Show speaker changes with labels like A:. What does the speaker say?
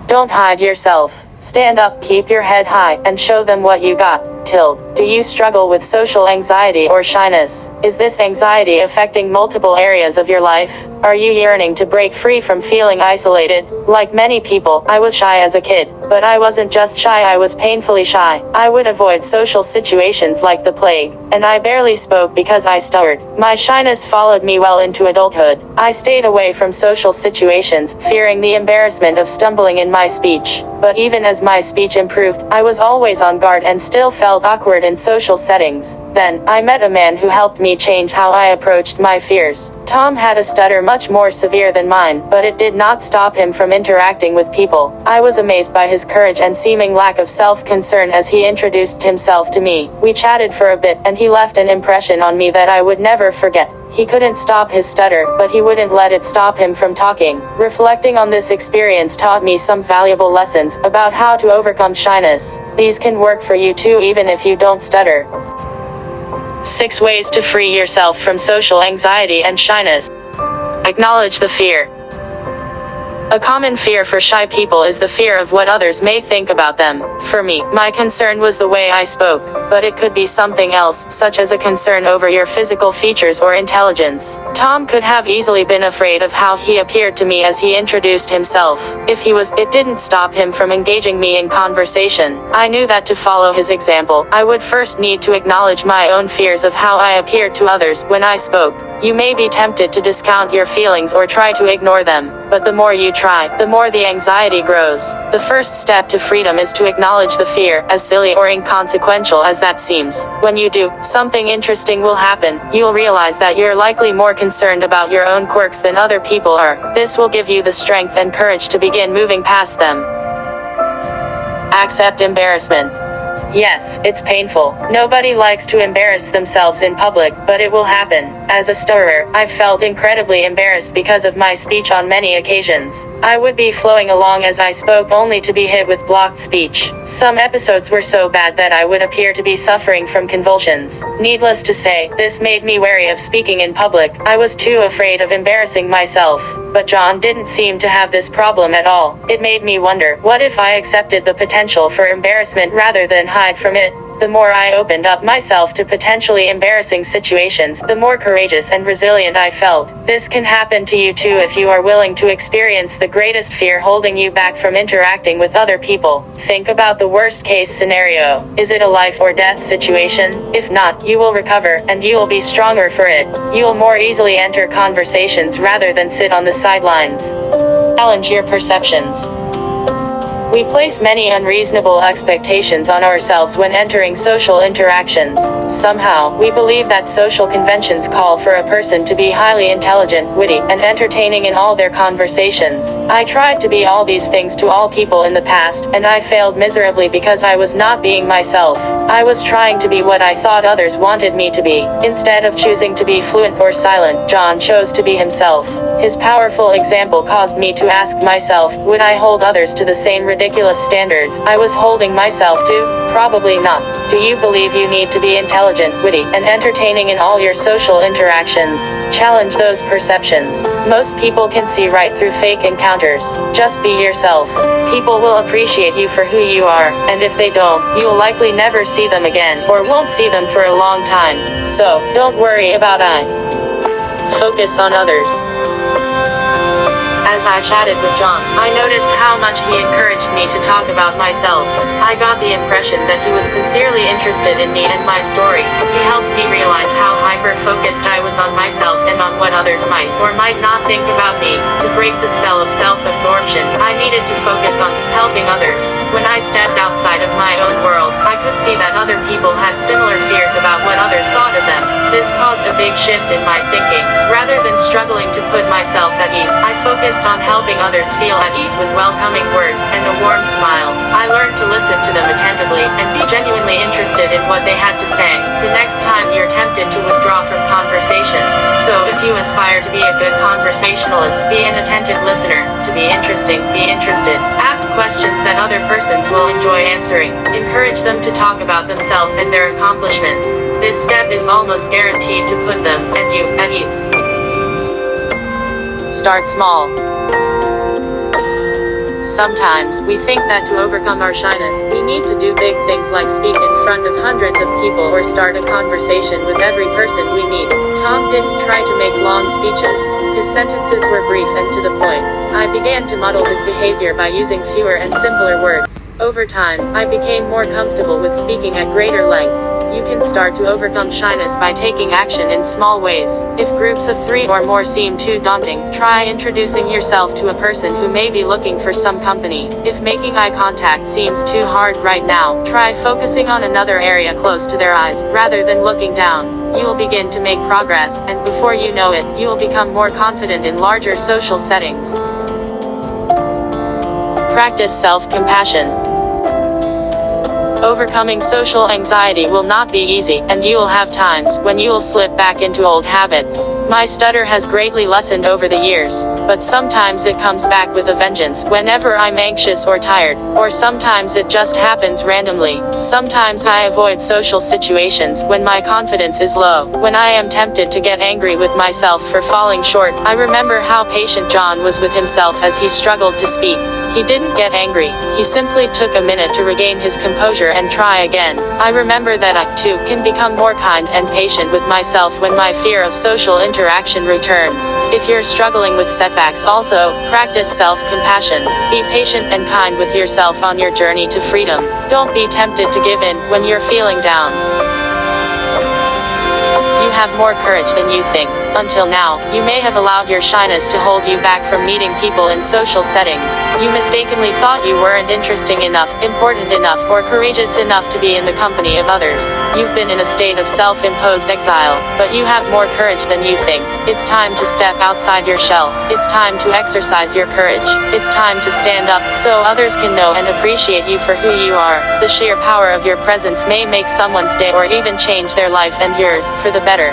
A: Don't hide yourself. Stand up, keep your head high, and show them what you got. Do you struggle with social anxiety or shyness? Is this anxiety affecting multiple areas of your life? Are you yearning to break free from feeling isolated? Like many people, I was shy as a kid. But I wasn't just shy, I was painfully shy. I would avoid social situations like the plague, and I barely spoke because I stuttered. My shyness followed me well into adulthood. I stayed away from social situations, fearing the embarrassment of stumbling in my speech. But even as my speech improved, I was always on guard and still felt awkward in social settings. Then, I met a man who helped me change how I approached my fears. Tom had a stutter much more severe than mine, but it did not stop him from interacting with people. I was amazed by his courage and seeming lack of self-concern as he introduced himself to me. We chatted for a bit, and he left an impression on me that I would never forget. He couldn't stop his stutter, but he wouldn't let it stop him from talking. Reflecting on this experience taught me some valuable lessons about how to overcome shyness. These can work for you too, even if you don't stutter. 6 ways to free yourself from social anxiety and shyness. Acknowledge the fear. A common fear for shy people is the fear of what others may think about them. For me, my concern was the way I spoke, but it could be something else, such as a concern over your physical features or intelligence. Tom could have easily been afraid of how he appeared to me as he introduced himself. If he was, it didn't stop him from engaging me in conversation. I knew that to follow his example, I would first need to acknowledge my own fears of how I appeared to others when I spoke. You may be tempted to discount your feelings or try to ignore them, but the more you try, the more the anxiety grows. The first step to freedom is to acknowledge the fear, as silly or inconsequential as that seems. When you do, something interesting will happen. You'll realize that you're likely more concerned about your own quirks than other people are. This will give you the strength and courage to begin moving past them. Accept embarrassment. Yes, it's painful. Nobody likes to embarrass themselves in public, but it will happen. As a stutterer, I felt incredibly embarrassed because of my speech on many occasions. I would be flowing along as I spoke only to be hit with blocked speech. Some episodes were so bad that I would appear to be suffering from convulsions. Needless to say, this made me wary of speaking in public. I was too afraid of embarrassing myself. But John didn't seem to have this problem at all. It made me wonder, what if I accepted the potential for embarrassment rather than hide from it? The more I opened up myself to potentially embarrassing situations, the more courageous and resilient I felt. This can happen to you too if you are willing to experience the greatest fear holding you back from interacting with other people. Think about the worst case scenario. Is it a life or death situation? If not, you will recover, and you will be stronger for it. You will more easily enter conversations rather than sit on the sidelines. Challenge your perceptions. We place many unreasonable expectations on ourselves when entering social interactions. Somehow, we believe that social conventions call for a person to be highly intelligent, witty, and entertaining in all their conversations. I tried to be all these things to all people in the past, and I failed miserably because I was not being myself. I was trying to be what I thought others wanted me to be. Instead of choosing to be fluent or silent, John chose to be himself. His powerful example caused me to ask myself, would I hold others to the same ridiculous standards I was holding myself to? Probably not. Do you believe you need to be intelligent, witty, and entertaining in all your social interactions? Challenge those perceptions. Most people can see right through fake encounters. Just be yourself. People will appreciate you for who you are, and if they don't, you'll likely never see them again, or won't see them for a long time. So, don't worry about I. Focus on others. As I chatted with John, I noticed how much he encouraged me to talk about myself. I got the impression that he was sincerely interested in me and my story. He helped me realize how hyper-focused I was on myself and on what others might or might not think about me. To break the spell of self-absorption, I needed to focus on helping others. When I stepped outside of my own world, I could see that other people had similar fears about what others thought of them. This caused a big shift in my thinking. Rather than struggling to put myself at ease, I focused on helping others feel at ease with welcoming words and a warm smile. I learned to listen to them attentively and be genuinely interested in what they had to say. The next time you're tempted to withdraw from conversation. So if you aspire to be a good conversationalist, be an attentive listener. To be interesting, be interested. Ask questions that other persons will enjoy answering. Encourage them to talk about themselves and their accomplishments. This step is almost guaranteed to put them and you at ease. Start small. Sometimes, we think that to overcome our shyness, we need to do big things like speak in front of hundreds of people or start a conversation with every person we meet. Tom didn't try to make long speeches. His sentences were brief and to the point. I began to model his behavior by using fewer and simpler words. Over time, I became more comfortable with speaking at greater length. You can start to overcome shyness by taking action in small ways. If groups of 3 or more seem too daunting, try introducing yourself to a person who may be looking for some company. If making eye contact seems too hard right now, try focusing on another area close to their eyes, rather than looking down. You will begin to make progress, and before you know it, you will become more confident in larger social settings. Practice self-compassion. Overcoming social anxiety will not be easy, and you will have times when you will slip back into old habits. My stutter has greatly lessened over the years, but sometimes it comes back with a vengeance whenever I'm anxious or tired, or sometimes it just happens randomly. Sometimes I avoid social situations when my confidence is low. When I am tempted to get angry with myself for falling short, I remember how patient John was with himself as he struggled to speak. He didn't get angry, he simply took a minute to regain his composure and try again. I remember that I, too, can become more kind and patient with myself when my fear of social interaction returns. If you're struggling with setbacks also, practice self-compassion. Be patient and kind with yourself on your journey to freedom. Don't be tempted to give in when you're feeling down. You have more courage than you think. Until now, you may have allowed your shyness to hold you back from meeting people in social settings. You mistakenly thought you weren't interesting enough, important enough, or courageous enough to be in the company of others. You've been in a state of self-imposed exile, but you have more courage than you think. It's time to step outside your shell. It's time to exercise your courage. It's time to stand up, so others can know and appreciate you for who you are. The sheer power of your presence may make someone's day or even change their life and yours, for the better.